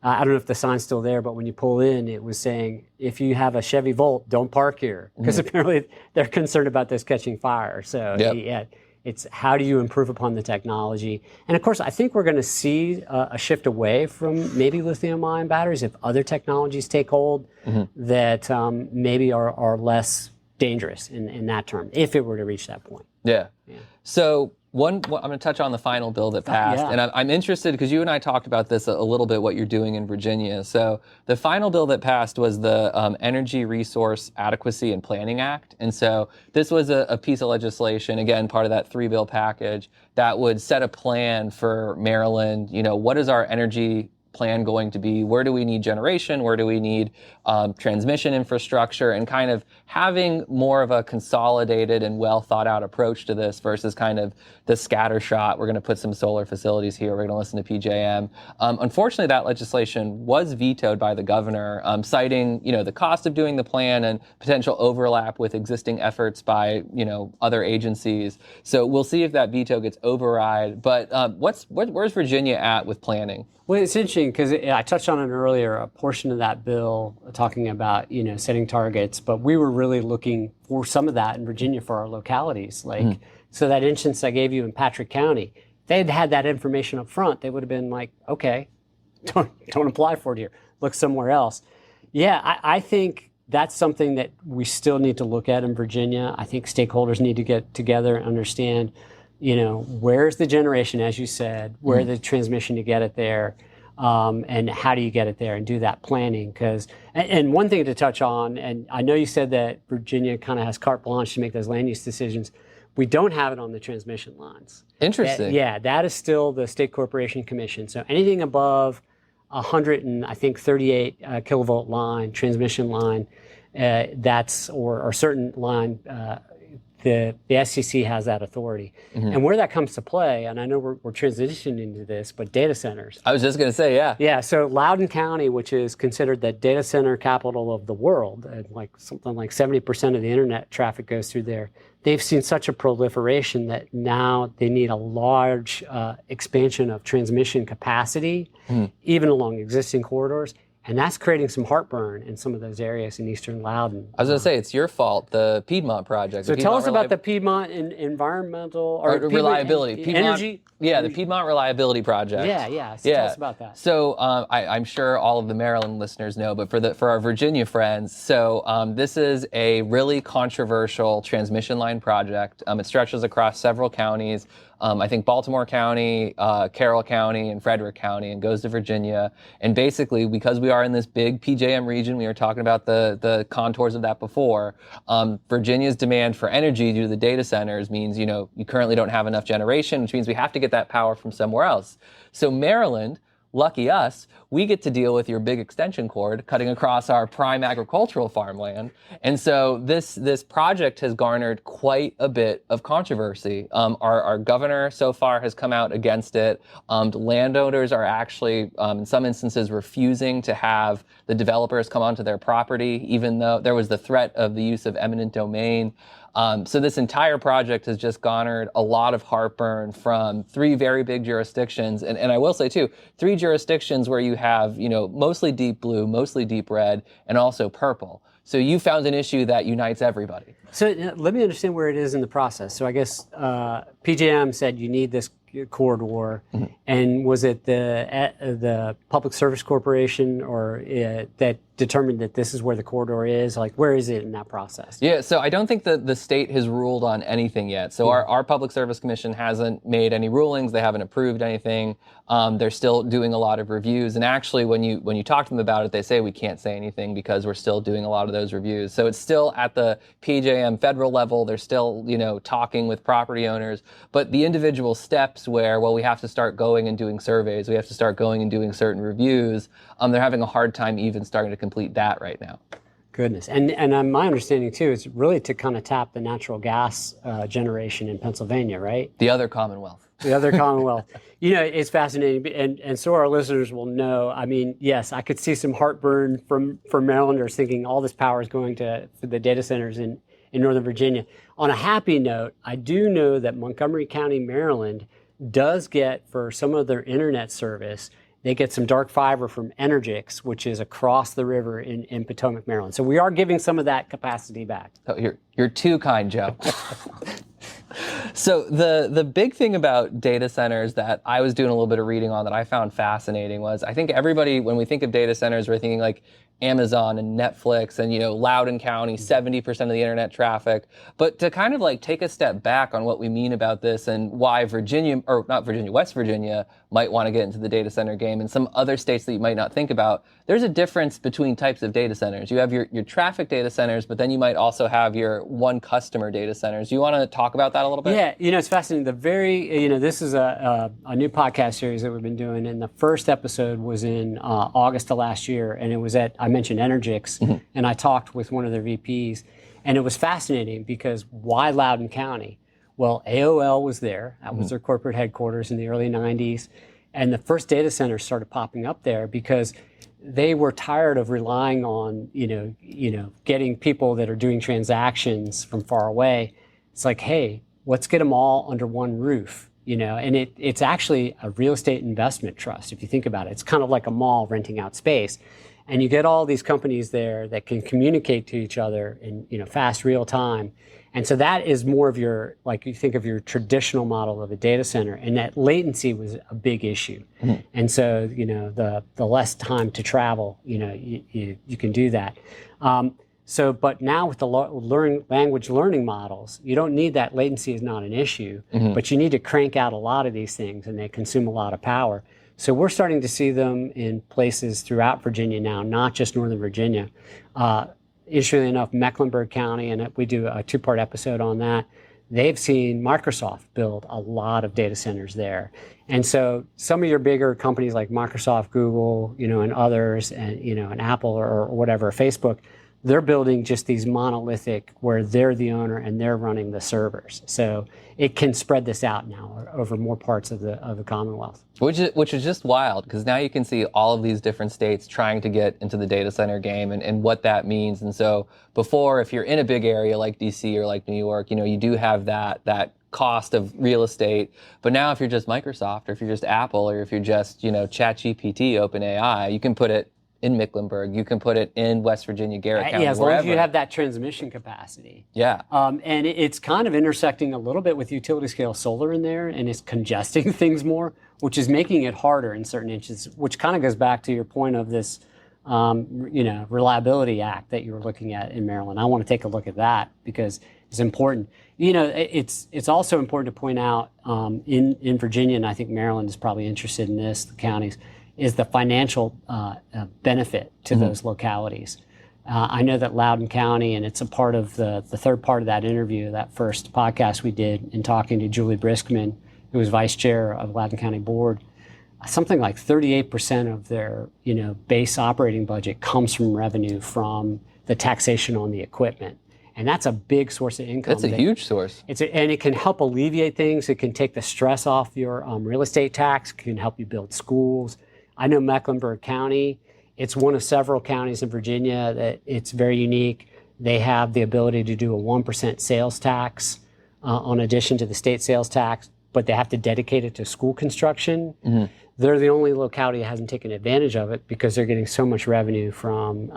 I don't know if the sign's still there, but when you pull in, it was saying, if you have a Chevy Volt, don't park here. Because apparently they're concerned about this catching fire. So yeah, it's how do you improve upon the technology? And of course, I think we're going to see a shift away from maybe lithium-ion batteries if other technologies take hold that maybe are less dangerous in that term, if it were to reach that point. Yeah. So I'm going to touch on the final bill that passed, and I'm interested because you and I talked about this a little bit, what you're doing in Virginia. So the final bill that passed was the Energy Resource Adequacy and Planning Act. And so this was a piece of legislation, again, part of that 3-bill package that would set a plan for Maryland. What is our energy plan going to be? Where do we need generation? Where do we need transmission infrastructure? And kind of having more of a consolidated and well thought out approach to this versus kind of the scatter shot. We're going to put some solar facilities here. We're going to listen to PJM. Unfortunately, that legislation was vetoed by the governor, citing the cost of doing the plan and potential overlap with existing efforts by other agencies. So we'll see if that veto gets override. But where's Virginia at with planning? Well, it's interesting because I touched on it earlier, a portion of that bill talking about, setting targets, but we were really looking for some of that in Virginia for our localities. So that instance I gave you in Patrick County, if they had had that information up front, they would have been like, okay, don't apply for it here. Look somewhere else. Yeah, I think that's something that we still need to look at in Virginia. I think stakeholders need to get together and understand where's the generation, as you said, where the transmission to get it there, and how do you get it there and do that planning? And one thing to touch on, and I know you said that Virginia kind of has carte blanche to make those land use decisions. We don't have it on the transmission lines. Interesting. That is still the State Corporation Commission. So anything above 138 kilovolt line, transmission line, or certain line, the SCC has that authority. And where that comes to play, and I know we're transitioning into this, but data centers. I was just going to say, yeah. Yeah, so Loudoun County, which is considered the data center capital of the world, and something like 70% of the internet traffic goes through there, they've seen such a proliferation that now they need a large expansion of transmission capacity, even along existing corridors. And that's creating some heartburn in some of those areas in eastern Loudoun. I was going to say, it's your fault, the Piedmont project. So tell us about the Piedmont environmental or reliability. Piedmont energy. Yeah, the Piedmont Reliability Project. Yeah. So tell us about that. So I'm sure all of the Maryland listeners know, but for our Virginia friends, this is a really controversial transmission line project. It stretches across several counties. I think Baltimore County, Carroll County, and Frederick County, and goes to Virginia. And basically, because we are in this big PJM region, we were talking about the contours of that before, Virginia's demand for energy due to the data centers means, you currently don't have enough generation, which means we have to get that power from somewhere else. So Maryland, lucky us, we get to deal with your big extension cord cutting across our prime agricultural farmland. And so this project has garnered quite a bit of controversy. Our governor so far has come out against it. Landowners are actually, in some instances, refusing to have the developers come onto their property, even though there was the threat of the use of eminent domain. So this entire project has just garnered a lot of heartburn from 3 very big jurisdictions. And I will say, too, 3 jurisdictions where you have, mostly deep blue, mostly deep red, and also purple. So you found an issue that unites everybody. So let me understand where it is in the process. So I guess PJM said you need this corridor, and was it the Public Service Corporation or that determined that this is where the corridor is? Like, where is it in that process? Yeah, so I don't think that the state has ruled on anything yet. So our Public Service Commission hasn't made any rulings. They haven't approved anything. They're still doing a lot of reviews. And actually, when you talk to them about it, they say we can't say anything because we're still doing a lot of those reviews. So it's still at the PJM federal level. They're still, talking with property owners. But the individual steps where, well, we have to start going and doing surveys, we have to start going and doing certain reviews, they're having a hard time even starting to complete that right now. Goodness. And my understanding, too, is really to kind of tap the natural gas generation in Pennsylvania, right? The other Commonwealth. The other Commonwealth. It's fascinating. And so our listeners will know, I mean, yes, I could see some heartburn from Marylanders thinking all this power is going to the data centers in Northern Virginia. On a happy note, I do know that Montgomery County, Maryland, does get, for some of their internet service, they get some dark fiber from Energix, which is across the river in Potomac, Maryland. So we are giving some of that capacity back. Oh, you're too kind, Joe. So the big thing about data centers that I was doing a little bit of reading on that I found fascinating was, I think everybody, when we think of data centers, we're thinking like Amazon and Netflix and, Loudoun County, 70% of the internet traffic. But to kind of like take a step back on what we mean about this and why West Virginia might want to get into the data center game and some other states that you might not think about, there's a difference between types of data centers. You have your traffic data centers, but then you might also have your one customer data centers. Do you want to talk about that a little bit? Yeah, it's fascinating. This is a new podcast series that we've been doing, and the first episode was in August of last year, and it was I mentioned Energix, and I talked with one of their VPs, and it was fascinating because why Loudoun County? Well, AOL was there. That was their corporate headquarters in the early 90s, and the first data centers started popping up there because they were tired of relying on, getting people that are doing transactions from far away. It's like, hey, let's get them all under one roof, and it's actually a real estate investment trust. If you think about it, it's kind of like a mall renting out space. And you get all these companies there that can communicate to each other in, fast, real time. And so that is more of your, like you think of your traditional model of a data center, and that latency was a big issue. And so, the less time to travel, you can do that. But now with the language learning models, you don't need that. Latency is not an issue, but you need to crank out a lot of these things, and they consume a lot of power. So we're starting to see them in places throughout Virginia now, not just Northern Virginia. Interestingly enough, Mecklenburg County, and we do a 2-part episode on that, they've seen Microsoft build a lot of data centers there. And so some of your bigger companies like Microsoft, Google, and others, and Apple or whatever, Facebook, they're building just these monolithic where they're the owner and they're running the servers. So it can spread this out now over more parts of the Commonwealth. Which is just wild, because now you can see all of these different states trying to get into the data center game and what that means. And so before, if you're in a big area like DC or like New York, you do have that cost of real estate. But now if you're just Microsoft, or if you're just Apple, or if you're just, ChatGPT, OpenAI, you can put it in Mecklenburg, you can put it in West Virginia, Garrett County, as long as you have that transmission capacity. Yeah. And it's kind of intersecting a little bit with utility scale solar in there, and it's congesting things more, which is making it harder in certain instances, which kind of goes back to your point of this, Reliability Act that you were looking at in Maryland. I want to take a look at that because it's important. It's also important to point out in Virginia, and I think Maryland is probably interested in this, the counties, is the financial benefit to those localities. I know that Loudoun County, and it's a part of the third part of that interview, that first podcast we did in talking to Julie Briskman, who was vice chair of Loudoun County Board, something like 38% of their base operating budget comes from revenue from the taxation on the equipment. And that's a big source of income. That's a huge source. And it can help alleviate things. It can take the stress off your real estate tax, can help you build schools. I know Mecklenburg County, it's one of several counties in Virginia that it's very unique. They have the ability to do a 1% sales tax in addition to the state sales tax, but they have to dedicate it to school construction. They're the only locality that hasn't taken advantage of it because they're getting so much revenue from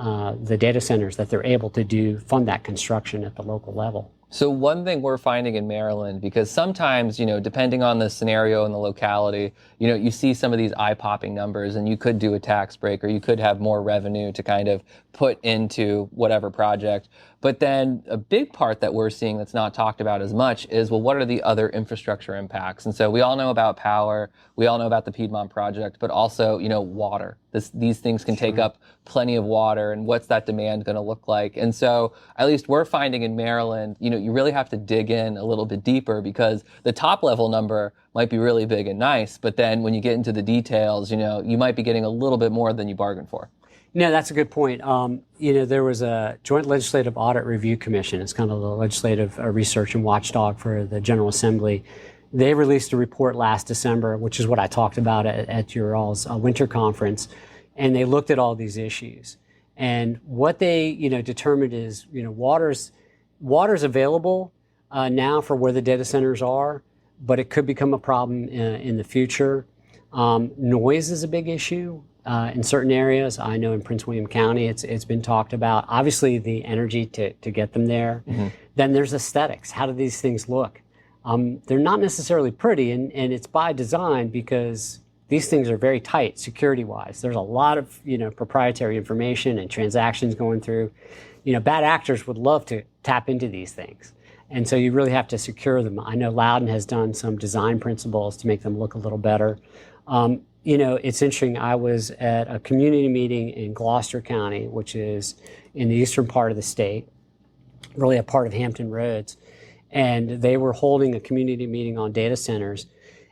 the data centers that they're able to fund that construction at the local level. So one thing we're finding in Maryland, because sometimes, depending on the scenario and the locality, you see some of these eye-popping numbers and you could do a tax break or you could have more revenue to kind of put into whatever project. But then a big part that we're seeing that's not talked about as much is, well, what are the other infrastructure impacts? And so we all know about power, we all know about the Piedmont project, but also, water. These things can take up plenty of water, and what's that demand going to look like? And so at least we're finding in Maryland, you really have to dig in a little bit deeper, because the top level number might be really big and nice, but then when you get into the details, you might be getting a little bit more than you bargained for. No, that's a good point. There was a Joint Legislative Audit Review Commission. It's kind of the legislative research and watchdog for the General Assembly. They released a report last December, which is what I talked about at your all's winter conference, and they looked at all these issues. And what they, determined is, water's available now for where the data centers are, but it could become a problem in the future. Noise is a big issue. In certain areas. I know in Prince William County, it's been talked about. Obviously, the energy to get them there. Mm-hmm. Then there's aesthetics. How do these things look? They're not necessarily pretty, and it's by design, because these things are very tight security-wise. There's a lot of proprietary information and transactions going through. Bad actors would love to tap into these things, and so you really have to secure them. I know Loudon has done some design principles to make them look a little better. It's interesting. I was at a community meeting in Gloucester County, which is in the eastern part of the state, really a part of Hampton Roads. And they were holding a community meeting on data centers.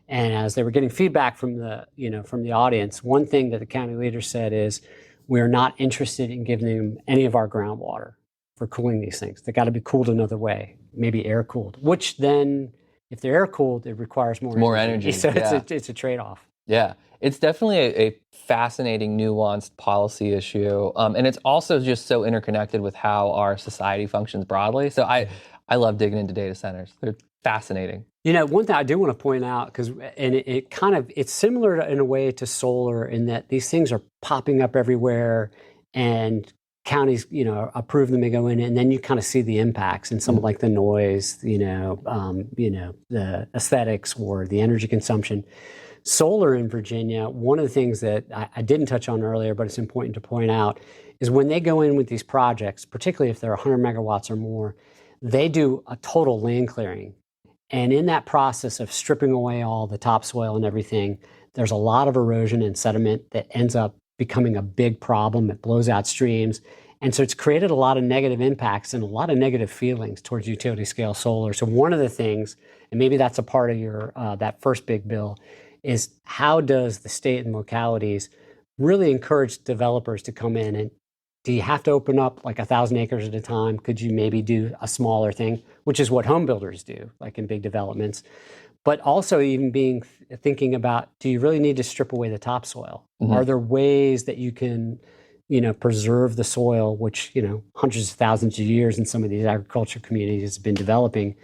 And as they were getting feedback from the audience, one thing that the county leader said is, we're not interested in giving them any of our groundwater for cooling these things. They got to be cooled another way, maybe air cooled, which then, if they're air cooled, it requires more energy. So yeah. It's a trade-off. Yeah, it's definitely a fascinating, nuanced policy issue. And it's also just so interconnected with how our society functions broadly. So I love digging into data centers. They're fascinating. One thing I do want to point out, it's similar in a way to solar, in that these things are popping up everywhere, and counties, approve them, they go in, and then you kind of see the impacts and some of like the noise, the aesthetics or the energy consumption. Solar in Virginia, one of the things that I didn't touch on earlier, but it's important to point out, is when they go in with these projects, particularly if they're 100 megawatts or more, they do a total land clearing. And in that process of stripping away all the topsoil and everything, there's a lot of erosion and sediment that ends up becoming a big problem. It blows out streams. And so it's created a lot of negative impacts and a lot of negative feelings towards utility scale solar. So one of the things, and maybe that's a part of your that first big bill, is how does the state and localities really encourage developers to come in? And do you have to open up like 1,000 acres at a time? Could you maybe do a smaller thing, which is what home builders do, like in big developments? But also even thinking about, do you really need to strip away the topsoil? Mm-hmm. Are there ways that you can, preserve the soil, which, hundreds of thousands of years in some of these agricultural communities has been developing,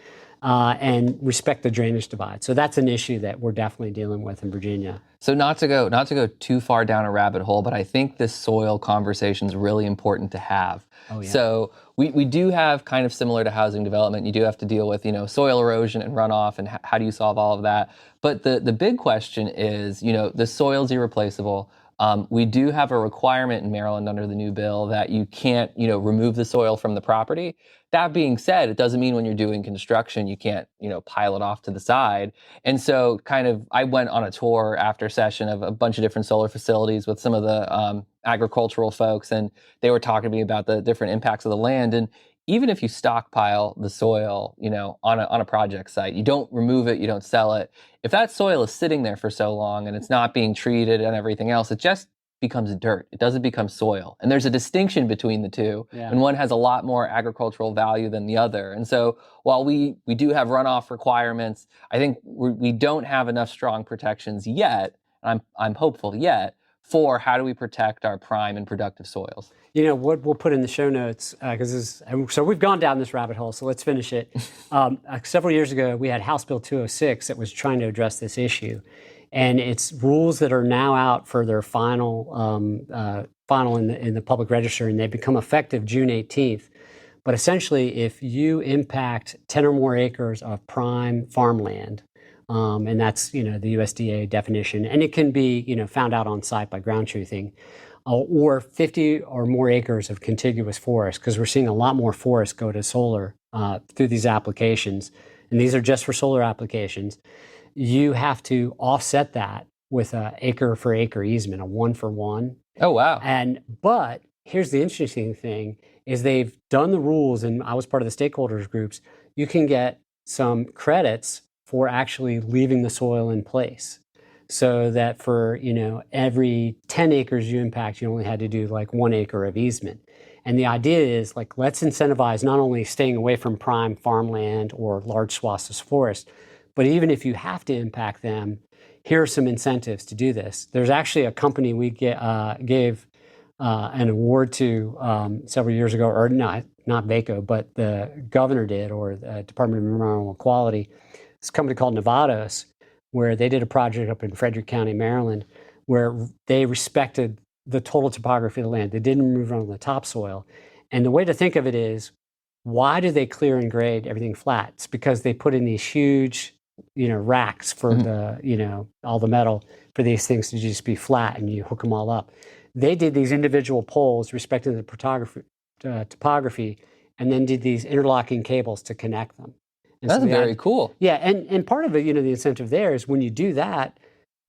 and respect the drainage divide. So that's an issue that we're definitely dealing with in Virginia. So not to go too far down a rabbit hole, but I think this soil conversation is really important to have. Oh, yeah. So we do have, kind of similar to housing development, you do have to deal with, soil erosion and runoff, and how do you solve all of that? But the big question is, the soil's irreplaceable. We do have a requirement in Maryland under the new bill that you can't, remove the soil from the property. That being said, it doesn't mean when you're doing construction, you can't, pile it off to the side. And so I went on a tour after session of a bunch of different solar facilities with some of the agricultural folks, and they were talking to me about the different impacts of the land. And even if you stockpile the soil, on a project site, you don't remove it, you don't sell it. If that soil is sitting there for so long and it's not being treated and everything else, it just becomes dirt. It doesn't become soil. And there's a distinction between the two, and one has a lot more agricultural value than the other. And so while we do have runoff requirements, I think we don't have enough strong protections yet. I'm hopeful yet for how do we protect our prime and productive soils. What we'll put in the show notes, so we've gone down this rabbit hole, so let's finish it. Several years ago, we had House Bill 206 that was trying to address this issue. And it's rules that are now out for their final in the public register, and they become effective June 18th. But essentially, if you impact 10 or more acres of prime farmland, and that's, the USDA definition, and it can be, found out on site by ground truthing, or 50 or more acres of contiguous forest, because we're seeing a lot more forest go to solar through these applications, and these are just for solar applications. You have to offset that with an acre for acre easement, a 1-for-1. Oh, wow. But here's the interesting thing is they've done the rules, and I was part of the stakeholders groups. You can get some credits for actually leaving the soil in place. So that for, every 10 acres you impact, you only had to do like 1 acre of easement. And the idea is like, let's incentivize not only staying away from prime farmland or large swaths of forest, but even if you have to impact them, here are some incentives to do this. There's actually a company we gave an award to several years ago, or not VACo, but the governor did, or the Department of Environmental Quality. It's a company called Nevados, where they did a project up in Frederick County, Maryland, where they respected the total topography of the land. They didn't move on the topsoil. And the way to think of it is, why do they clear and grade everything flat? It's because they put in these huge, racks for the, all the metal for these things to just be flat, and you hook them all up. They did these individual poles respecting the topography, and then did these interlocking cables to connect them. And That's very cool. Yeah, and part of it, the incentive there is when you do that,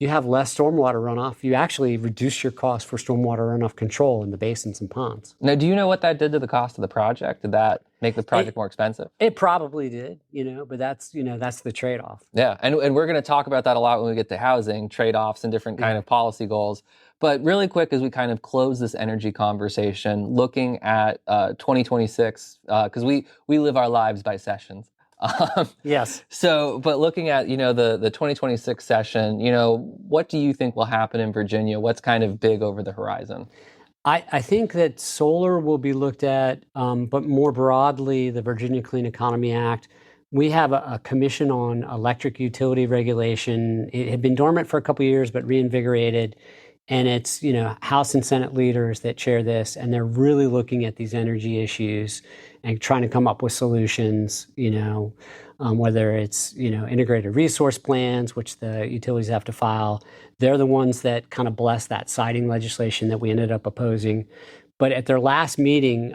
you have less stormwater runoff. You actually reduce your cost for stormwater runoff control in the basins and ponds. Now, do you know what that did to the cost of the project? Did that make the project more expensive? It probably did, but that's the trade-off. Yeah, and we're going to talk about that a lot when we get to housing, trade-offs and different kind of policy goals. But really quick, as we kind of close this energy conversation, looking at 2026, because we live our lives by sessions. Yes. So, but looking at, the 2026 session, what do you think will happen in Virginia? What's kind of big over the horizon? I think that solar will be looked at, but more broadly, the Virginia Clean Economy Act. We have a commission on electric utility regulation. It had been dormant for a couple of years, but reinvigorated. And it's, House and Senate leaders that chair this, and they're really looking at these energy issues and trying to come up with solutions, whether it's, integrated resource plans, which the utilities have to file. They're the ones that kind of bless that siting legislation that we ended up opposing. But at their last meeting,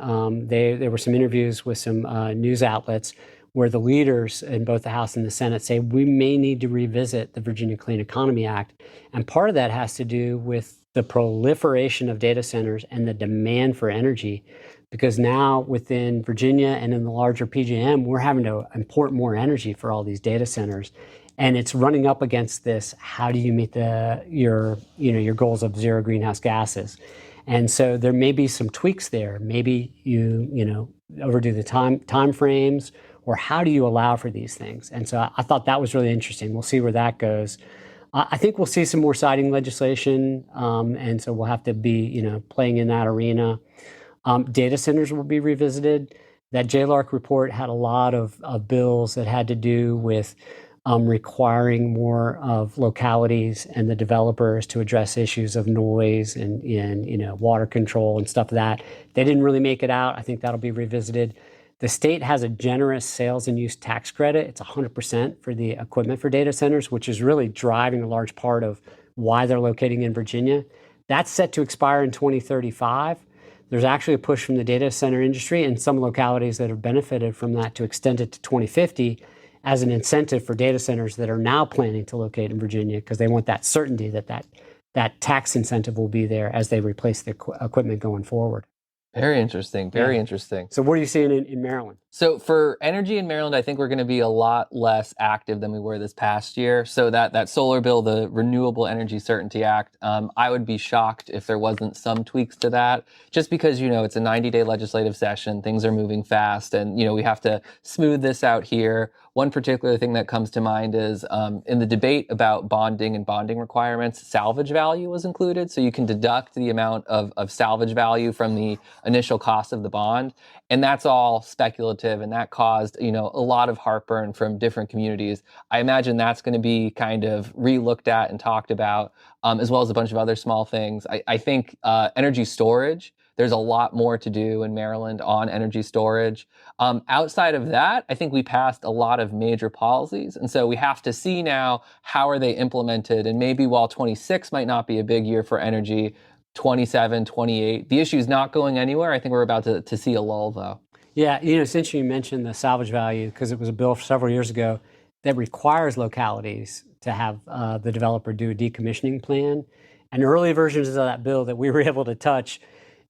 there were some interviews with some news outlets where the leaders in both the House and the Senate say we may need to revisit the Virginia Clean Economy Act. And part of that has to do with the proliferation of data centers and the demand for energy. Because now within Virginia and in the larger PJM, we're having to import more energy for all these data centers. And it's running up against this, how do you meet your goals of zero greenhouse gases? And so there may be some tweaks there. Maybe you overdo the time frames, or how do you allow for these things? And so I thought that was really interesting. We'll see where that goes. I think we'll see some more siting legislation, and so we'll have to be, playing in that arena. Data centers will be revisited. That Joe Lerch report had a lot of bills that had to do with requiring more of localities and the developers to address issues of noise and water control and stuff like that. They didn't really make it out. I think that'll be revisited. The state has a generous sales and use tax credit. It's 100% for the equipment for data centers, which is really driving a large part of why they're locating in Virginia. That's set to expire in 2035. There's actually a push from the data center industry and some localities that have benefited from that to extend it to 2050 as an incentive for data centers that are now planning to locate in Virginia, because they want that certainty that tax incentive will be there as they replace the equipment going forward. Very interesting. Very interesting. So what are you seeing in Maryland? So for energy in Maryland, I think we're going to be a lot less active than we were this past year. So that solar bill, the Renewable Energy Certainty Act, I would be shocked if there wasn't some tweaks to that, just because, it's a 90-day legislative session. Things are moving fast and, we have to smooth this out here. One particular thing that comes to mind is in the debate about bonding and bonding requirements, salvage value was included. So you can deduct the amount of salvage value from the initial cost of the bond. And that's all speculative. And that caused, a lot of heartburn from different communities. I imagine that's going to be kind of re-looked at and talked about, as well as a bunch of other small things. I think energy storage, there's a lot more to do in Maryland on energy storage. Outside of that, I think we passed a lot of major policies. And so we have to see now, how are they implemented? And maybe while 26 might not be a big year for energy, 27, 28, the issue is not going anywhere. I think we're about to see a lull, though. Yeah, since you mentioned the salvage value, because it was a bill several years ago that requires localities to have the developer do a decommissioning plan. And early versions of that bill that we were able to touch,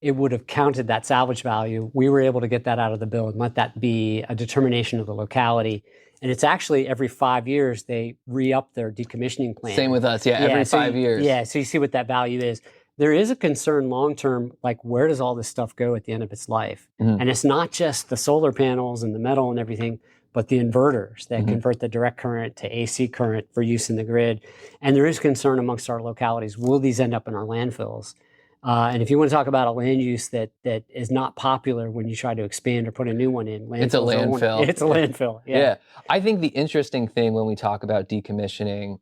it would have counted that salvage value. We were able to get that out of the bill and let that be a determination of the locality. And it's actually every 5 years they re-up their decommissioning plan. Same with us, every 5 years. Yeah, so you see what that value is. There is a concern long-term, like where does all this stuff go at the end of its life? Mm-hmm. And it's not just the solar panels and the metal and everything, but the inverters that convert the direct current to AC current for use in the grid. And there is concern amongst our localities, will these end up in our landfills? And if you want to talk about a land use that is not popular when you try to expand or put a new one in, it's a landfill. It's a landfill. Yeah. I think the interesting thing when we talk about decommissioning,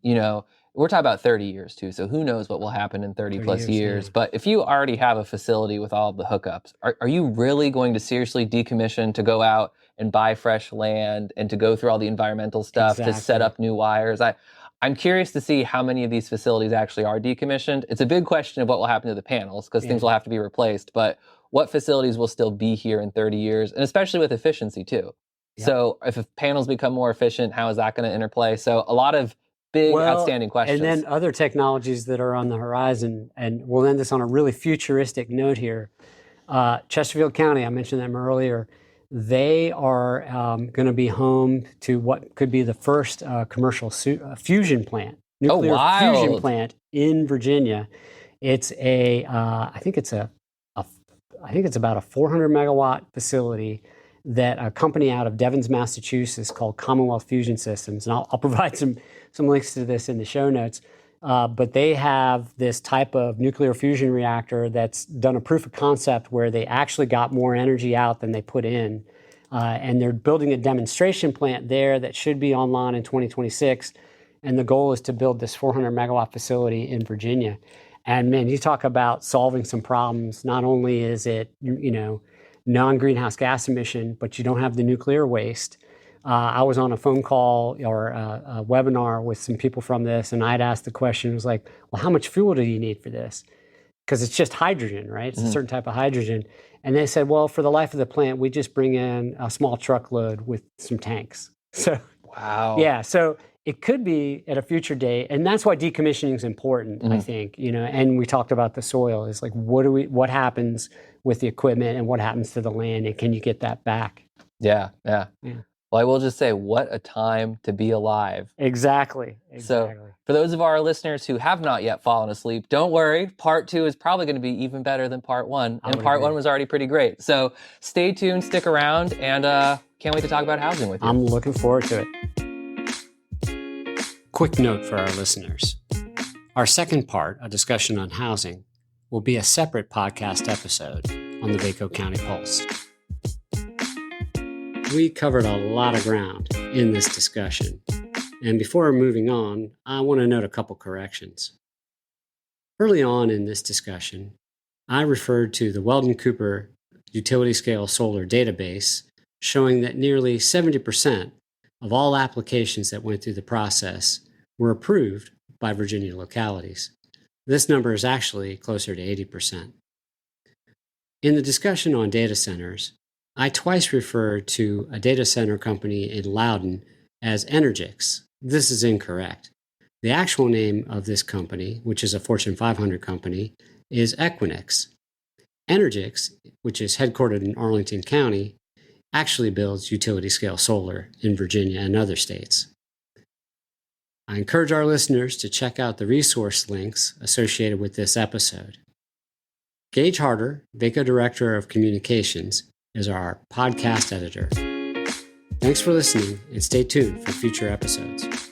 we're talking about 30 years too, so who knows what will happen in 30 plus years. Yeah. But if you already have a facility with all of the hookups, are you really going to seriously decommission to go out and buy fresh land and to go through all the environmental stuff to set up new wires? I'm curious to see how many of these facilities actually are decommissioned. It's a big question of what will happen to the panels, because things will have to be replaced, but what facilities will still be here in 30 years, and especially with efficiency too. Yep. So if panels become more efficient, how is that going to interplay? So a lot of big outstanding questions. And then other technologies that are on the horizon, and we'll end this on a really futuristic note here. Chesterfield County, I mentioned them earlier, they are going to be home to what could be the first commercial fusion plant, nuclear fusion plant in Virginia. It's I think it's about a 400 megawatt facility that a company out of Devens, Massachusetts called Commonwealth Fusion Systems, and I'll provide some links to this in the show notes. But they have this type of nuclear fusion reactor that's done a proof of concept where they actually got more energy out than they put in. And they're building a demonstration plant there that should be online in 2026. And the goal is to build this 400 megawatt facility in Virginia. And man, you talk about solving some problems. Not only is it, non-greenhouse gas emission, but you don't have the nuclear waste. I was on a phone call or a webinar with some people from this, and I'd asked the question, it was like, well, how much fuel do you need for this? Because it's just hydrogen, right? It's a certain type of hydrogen. And they said, well, for the life of the plant, we just bring in a small truckload with some tanks. So, wow. Yeah, so it could be at a future date, and that's why decommissioning is important, I think, and we talked about the soil. It's like, what happens with the equipment and what happens to the land, and can you get that back? Yeah. Well, I will just say, what a time to be alive. Exactly. So for those of our listeners who have not yet fallen asleep, don't worry. Part 2 is probably going to be even better than part 1. And part 1 was already pretty great. So stay tuned, stick around, and can't wait to talk about housing with you. I'm looking forward to it. Quick note for our listeners. Our second part, a discussion on housing, will be a separate podcast episode on the VACo County Pulse. We covered a lot of ground in this discussion, and before moving on, I want to note a couple corrections. Early on in this discussion, I referred to the Weldon Cooper utility scale solar database showing that nearly 70% of all applications that went through the process were approved by Virginia localities. This number is actually closer to 80%. In the discussion on data centers, I twice referred to a data center company in Loudoun as Energix. This is incorrect. The actual name of this company, which is a Fortune 500 company, is Equinix. Energix, which is headquartered in Arlington County, actually builds utility-scale solar in Virginia and other states. I encourage our listeners to check out the resource links associated with this episode. Gage Harder, VACo Director of Communications, is our podcast editor. Thanks for listening, and stay tuned for future episodes.